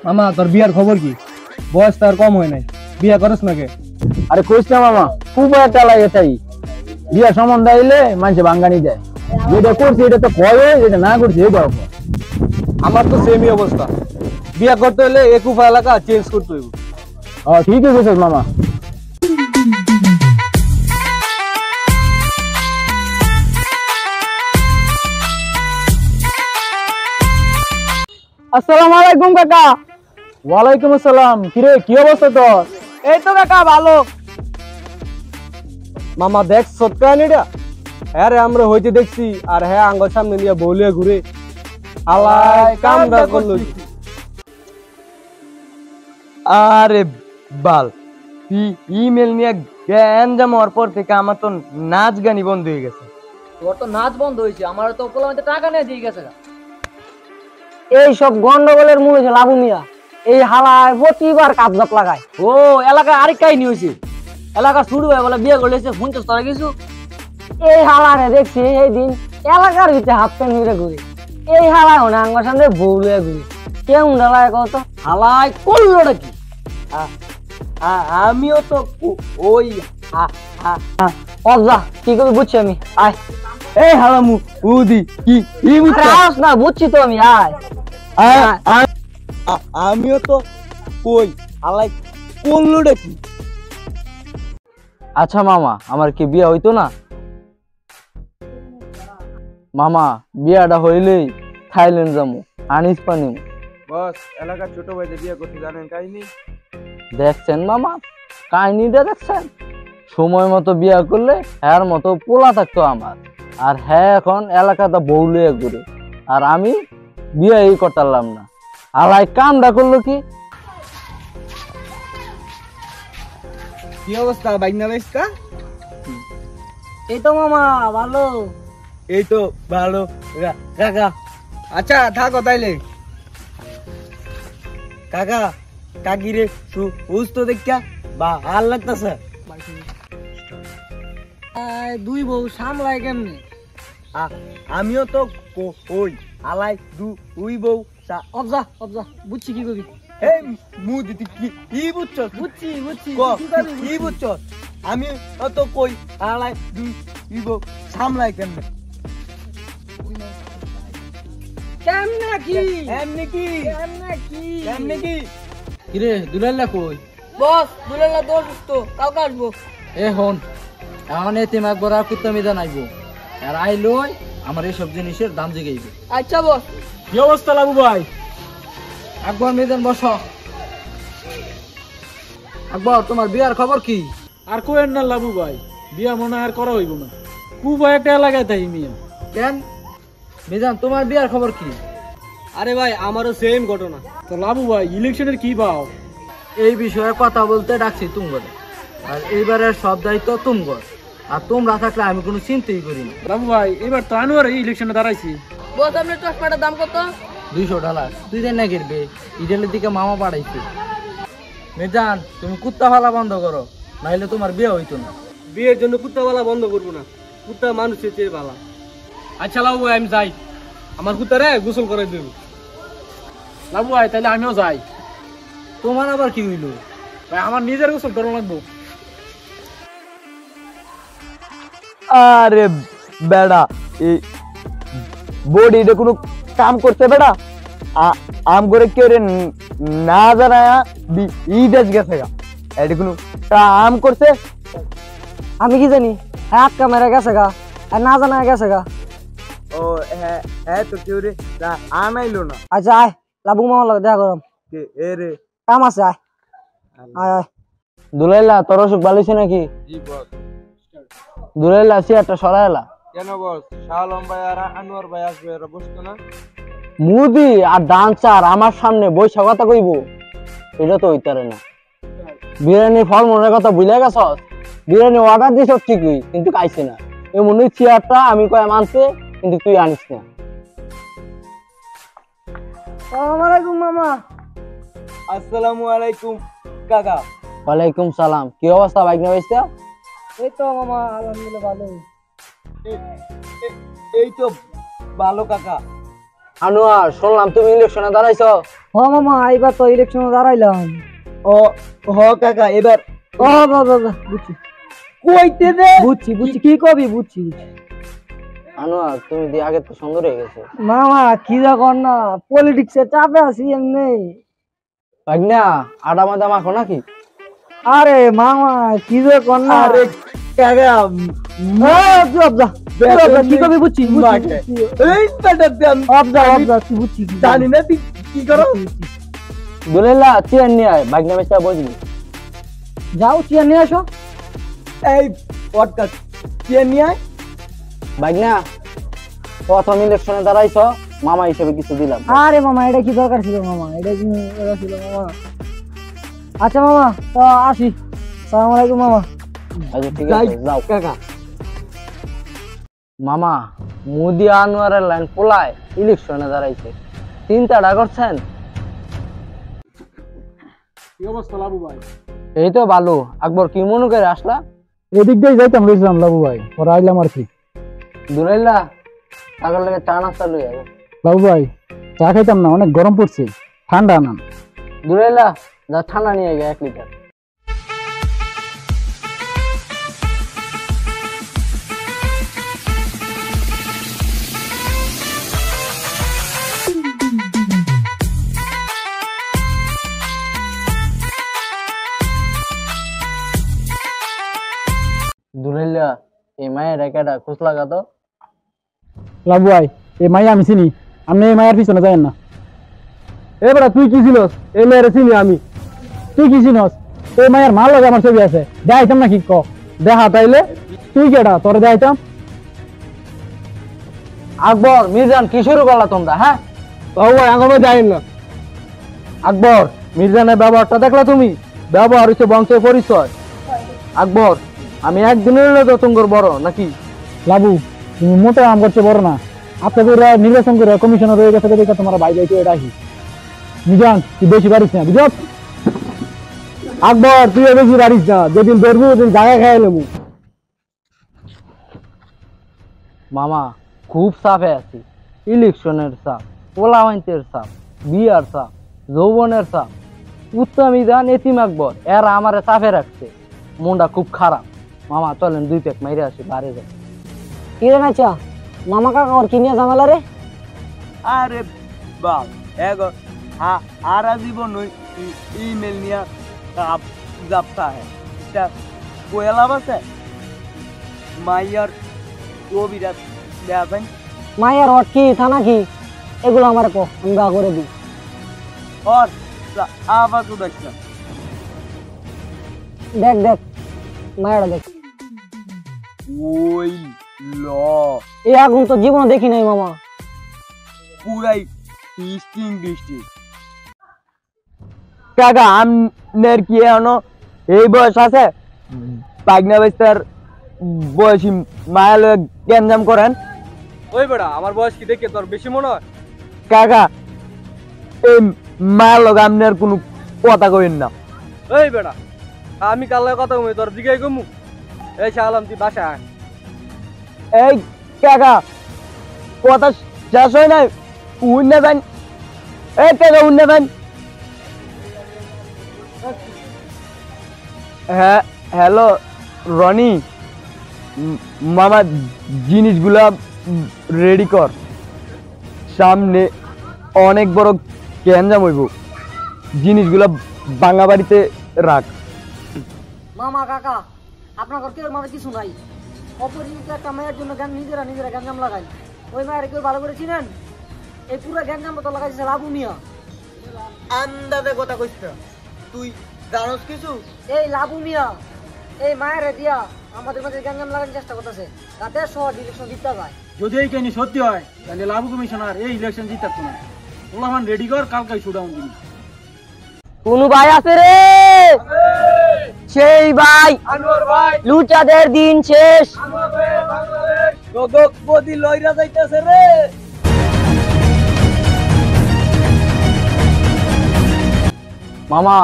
মামা তোর বিয়ার খবর কি? বয়স তার কম হয় নাই, বিয়া করস নাকি? আরে কইস না মামা, খুব একটা লাগে তাই বিয়া সম্বন্ধ আইলে মানুষে ভাঙ্গানি দেয়। যেটা করছি এটা তো কয়ে, যেটা না করছি এটা। আমার তো সেমই অবস্থা, বিয়া করতে হলে একুফা এলাকা চেঞ্জ করতে হইব। ঠিকই কইছিস মামা। আসসালামু আলাইকুম কাকা। ওয়ালাইকুম আসসালাম। কিরে কি অবস্থা তোর? এই তো কাকা ভালো। মামা দেখ সৎকানিটা, হ্যাঁ রে আমরা হইতে দেখছি, আর হ্যাঁ আঙ্গর সামনে নিয়ে বলিয়া ঘুরে আলাই কামটা করলো। আরে বাল, ইমেল নিয়ে জ্ঞান জামার পর থেকে আমার তো নাচ গানি বন্ধ হয়ে গেছে। তোর তো নাচ বন্ধ হয়েছে, আমার তো পোলাতে টাকা নিয়ে দিয়ে গেছে। এই সব গন্ডগোলের মূল হচ্ছে লাবু মিয়া। এই হালায় প্রতিবার কাপজাপ লাগায়। ও এলাকায় আরেক কাহিনী হয়েছে, এলাকা শুরু হয়ে বলে বিয়ে করলেছে ফোন চাষ তারা কিছু। এই হালারে দেখছি এই দিন এলাকার ভিতরে হাত প্যান্ট ঘুরে ঘুরে। এই হালায় হনে আঙ্গার সামনে বউ লয়ে ঘুরে। কেমন ডালায় কত হালাই করলো নাকি? আমিও তো ওই অবজা কি করবি বুঝছি আমি। আয় এই হালামু উদি কি আস না, বুঝছি তো আমি। আয় আমিও তো কই আলাই করলো নাকি। আচ্ছা মামা, আমার কি বিয়া হইতো না? মামা বিয়াটা হইলেই থাইল্যান্ড যাবো, আনিস পানি। বস এলাকার ছোট ভাইদের বিয়ে করতে জানেন কাহিনী? দেখছেন মামা, কাহিনীটা দেখছেন? সময় মতো বিয়া করলে হ্যার মতো পোলা থাকতো আমার, আর হ্যাঁ এখন এলাকাটা বউ লইয়া ঘুরে, আর আমি বিয়াই করতাম না। আলাই কামটা করলো কি? কি অবস্থা বাইনা বাইস্তা? এই তো মামা ভালো। এই তো ভালো কাকা। আচ্ছা থাকো তাইলে কাকা। কাকিরে সুস্থ দেখা বা ভাল লাগতেছে। দুই বউ সামলায় কেমনে? আমিও তো কই আলাই দুই বউ। অবজা অবজা বুঝছি কি করবি। এই মু দিদি কি বুঝছ? বুঝছি বুঝছি কি বুঝছ? আমি তো কই আলাই দুই বউ সামলাই কেমনে? কেমনে কি এমনি কি কেমনে কি এমনি কি? কিরে দুলাল্লা কই? বস দুলাল্লা দোষ তো কাউকে আসবো। এ হন, এখন এতিম একবার আর কুত্তা মিদা নাইবো, আর আইলই আমার এইসব জিনিসের দাম জিগাইবে। আচ্ছা বস। কি অবস্থা লাবু ভাই? আকবর মিদান বস। আকবর তোমার বিয়ার খবর কি? আর কোয়েন না লাবু ভাই, বিয়া মনে আর করা হইব না। খুব একটা এলাকায় তাই মিয়া। কেন মিজান, তোমার বিয়ার খবর কি? আরে ভাই আমারও সেম ঘটনা। তো লাবু ভাই ইলেকশনের কি ভাও? এই বিষয়ে কথা বলতে ডাকছি তুমগরে, আর এইবারের সব দায়িত্ব তুমগর, আর তোমরা থাকলে আমি কোনো চিন্তাই করি না। লাবু ভাই এবার তো আনোয়ার এই ইলেকশনে দাঁড়াইছি। বস আপনার চশমাটার দাম কত? $200। তুই দেন না গিরবে, ইডেলের দিকে মামা পাঠাইছে। মিজান তুমি কুত্তা ফালা বন্ধ করো, নাইলে তোমার বিয়ে হইতো না। বিয়ের জন্য কুত্তাওয়ালা বন্ধ করবো না, কুত্তা মানুষের চেয়ে ভালো। আচ্ছা লাবু ভাই আমি যাই, আমার কুত্তারে গোসল করে দেব। লাবু ভাই তাহলে আমিও যাই। তোমার আবার কি হইলো? ভাই আমার নিজের গোসল করা লাগবো। আরে বেড়া, এই বডি এটা কোনো কাম করতে বেড়া? আম করে কেউ রে না জানায় ইডেজ গেছে গা, এটা কোনো কাম করছে? আমি কি জানি, এক ক্যামেরা গেছে গা আর না জানা গেছে গা। ও হ্যাঁ হ্যাঁ তো কেউ রে আনাইলো না। আচ্ছা আয় লাবু মামা লাগে দেখা করম। এ রে কাম আছে আয় আয় আয়। দুলাইলা তোর অসুখ ভালোছে নাকি? জি বস। দুলাইলা চেয়ারটা সরাইলা কেন বস? শাহ আলম ভাই আর আনোয়ার ভাই আসবে, এরা বসতো না? মুদি আর ডান্সার আমার সামনে বৈশা কথা কইব, এটা তো হইতারে না। বিরিয়ানি ফল মনের কথা বুঝলে গেছ? বিরিয়ানি অর্ডার দিছ ঠিকই, কিন্তু খাইছে না। এমন চেয়ারটা আমি কয়ে মানছে, কিন্তু তুই আনিস না। আসসালামু আলাইকুম মামা। আসসালামু আলাইকুম কাকা। ওয়ালাইকুম সালাম। কি অবস্থা বাইক না বাইসা? এই তো মামা আলহামদুলিল্লাহ ভালো। এই তো ভালো কাকা। আনোয়ার শুনলাম তুমি ইলেকশনে দাঁড়াইছো। হ মামা এবার তো ইলেকশনে দাঁড়াইলাম। ও হ কাকা এবার ও বাবা বুঝছি কইতে দে। বুঝছি বুঝছি কি কবি বুঝছি বুঝছি। আনোয়ার তুমি দিয়ে আগে তো সুন্দর হয়ে গেছে। মামা কি যখন না পলিটিক্সের চাপে আছি এমনি। ভাগনা আডা মাদা মাখো নাকি? আরে মামা কি যখন না আরে কাকা কি কবি বুঝছি এই বেটা দেন বুঝছি জানি না তুই কি করো। দুলাইলা চেয়ার নিয়ে আয়, ভাগনা মেস্টা বসবি। যাও চেয়ার নিয়ে আসো। এই পডকাস্ট চেয়ার নিয়ে আয়। ভাগনা প্রথম ইলেকশনে দাঁড়াইছ, মামা হিসেবে কিছু দিলাম। আরে মামা এটা কি দরকার ছিল মামা, এটা কি দরকার ছিল মামা? আচ্ছা মামা তো আসি, সালাম আলাইকুম মামা। আচ্ছা ঠিক আছে যাও কাকা। মামা মোদি আনোয়ারের লাইন পোলায় ইলেকশনে দাঁড়াইছে, চিন্তাটা করছেন? কি অবস্থা লাবু ভাই? এই তো ভালো। আকবর কি মনে করে আসলা? এদিক দিয়ে যাইতাম রয়েছিলাম লাবু ভাই, পরে আইলাম আর কি। দুলাইলা আগের লাগে চা নাস্তা লই আয়। বাবু ভাই চা খাইতাম না, অনেক গরম পড়ছে, ঠান্ডা আনান। দুলাইলা যা ঠান্ডা নিয়ে গে 1 লিটার। দুলাইলা এই মায়ের রেখাটা খোঁজ লাগা তো। লাবু ভাই এই মাইয়া আমি চিনি, আপনি এই মায়ের পিছনে যাবেন না। এবার তুই কি ছিলস? এই মেয়ের চিনি আমি। তুই কি চিনস? এই মায়ের মাল লাগে আমার ছবি আছে, দেখাইতাম না কি ক দেখা তাইলে। তুই কেডা তোরে দেখাইতাম? আকবর মির্জান কি শুরু করলা তোমরা? হ্যাঁ বাবু ভাই এখনো যাইন না। আকবর মির্জানের ব্যবহারটা দেখলা তুমি? ব্যবহার হচ্ছে বংশের পরিচয়। আকবর আমি একদিনের যতঙ্গর বড় নাকি? লাবু তুমি মোটে আম করছে বড় না, আপনাদের নির্বাচন করে কমিশনার হয়ে গেছে দেখে তোমার ভাই যাইতে এটা কি মিজান তুই বেশি পারিস না বুঝছ? আকবর তুই বেশি পারিস না, যেদিন ধরবো ওদিন জায়গা খাই নেবো। মামা খুব চাপে আছি, ইলেকশনের চাপ, পোলাওয়াইন্টের চাপ, বিয়ার চাপ, যৌবনের চাপ। উত্তম মিজান এতিম আকবর এরা আমারে চাপে রাখছে, মনটা খুব খারাপ। মামা চলেন 2 প্যাক মাইরে আসি, বাড়ি যাই। কি রে নাচা মামা কাকা ওর কি নিয়ে ঝামেলা রে? আরে বাপ এগো আর জীবন ইমেল নিয়ে যাপতা হ্যাঁ এটা কোয়েলা বাসে মাইয়ার ছবিটা দেখেন। মায়ের হট কি থানা কি এগুলো আমার কো, আমি গা করে দিই। আর আবার তো দেখছ দেখ দেখ মায়েরা দেখ, ওই ল এই আগুন তো জীবনে দেখি নাই মামা। পুরাই টিস্টিং ডিস্টিং কাকা আমনের কি এখনো এই বয়স আছে পাগনা বেস্তার বয়সী মায়া লয়ে গ্যাঞ্জাম করেন? ওই বেড়া আমার বয়স কি দেখে তোর বেশি মনে হয়? কাকা এই মায়ের লগে আমনের কোনো কথা কইন না। ওই বেড়া আমি কাল কথা কমে তোর দিকে কমু। এই শালাম তুই বাসা আয়। এই কাকা কথা শেষ হয় নাই, উন্নে যান। এই কাকা উন্নে যান। হ্যাঁ হ্যালো রনি, মামা জিনিসগুলা রেডি কর, সামনে অনেক বড় গ্যাঞ্জাম হইব, জিনিসগুলা ভাঙা বাড়িতে রাখ। মামা কাকা আপনার কেউ মানে কিছু নাই, অপরিচিত একটা মায়ের জন্য নিজেরা গ্যাঞ্জাম লাগাই। ওই মায়ের কেউ ভালো করে চিনেন? এই পুরো গ্যাঞ্জাম তো লাগাইছে লাবু মিয়া। আন্দাজে কথা কইছ তুই, জানোস কিছু? এই লাবু মিয়া এই মায়ের দিয়া আমাদের মাঝে গ্যাঞ্জাম লাগানোর চেষ্টা করতেছে, তাতে শহর ইলেকশন জিততে যায়। যদি এই কাহিনী সত্যি হয় তাহলে লাবু কমিশনার এই ইলেকশন জিতাত না। ওলামান রেডি কর, কালকে শুডাউন দিবি। কোন ভাই আছে রে? সেই ভাই লুচাদের দিন শেষ। গদি লইরা যাইতেছে রে। মামা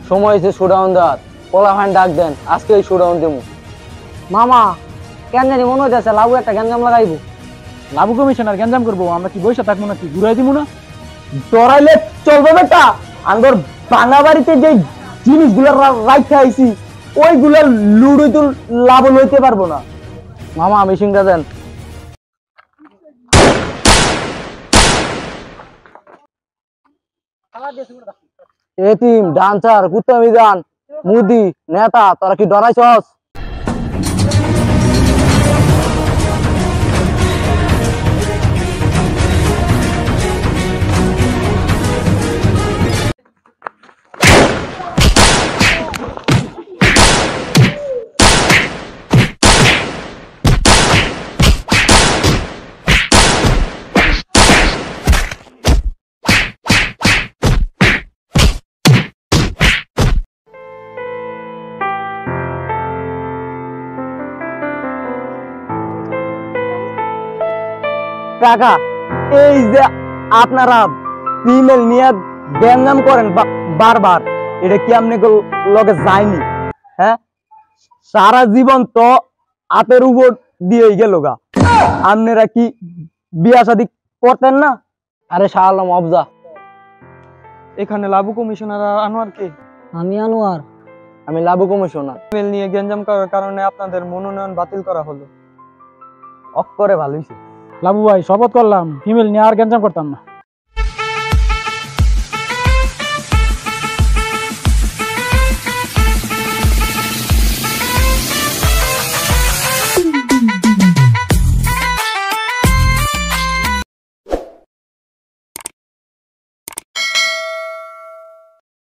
সময় হয়েছে শুডাউন দেওয়ার, পোলাফান ডাক দেন, আজকে শুডাউন দেবো। মামা কেন জানি মনে হইতেছে লাবু একটা গ্যাঞ্জাম লাগাইবো। লাবু কমিশনার গ্যাঞ্জাম করবো, আমরা কি বসে থাকবো নাকি, ঘুরাই দিব না? ডরাইলে চলবে বেটা, আঙ্গর ভাঙা বাড়িতে যে জিনিসগুলো রাখতে আইছি ওইগুলো লুড়ুই তো লাভ লইতে পারবো না। মামা মেশিনটা দেন। এতিম, ডান্সার, কুত্তা মিজান, মুদি, নেতা, তোরা কি ডরাইছস? কাকা, এই যে আপনারা ফিমেল নিয়ে গ্যাঞ্জাম করেন বারবার, এটা কি আপনি লগে যায়নি? হ্যাঁ, সারা জীবন তো হাতের উপর দিয়ে গেল গা, আপনারা কি বিয়া শাদী করতেন না? আরে শাহ আলম অবজা। এখানে লাবু কমিশনার আনোয়ার কে? আমি আনোয়ার। আমি লাবু কমিশনার। ফিমেল নিয়ে গ্যাঞ্জাম করার কারণে আপনাদের মনোনয়ন বাতিল করা হলো। অক্ষরে ভালো হয়েছে। লাবু ভাই, শপথ করলাম ফিমেল নিয়ে আর গ্যাঞ্জাম করতাম না।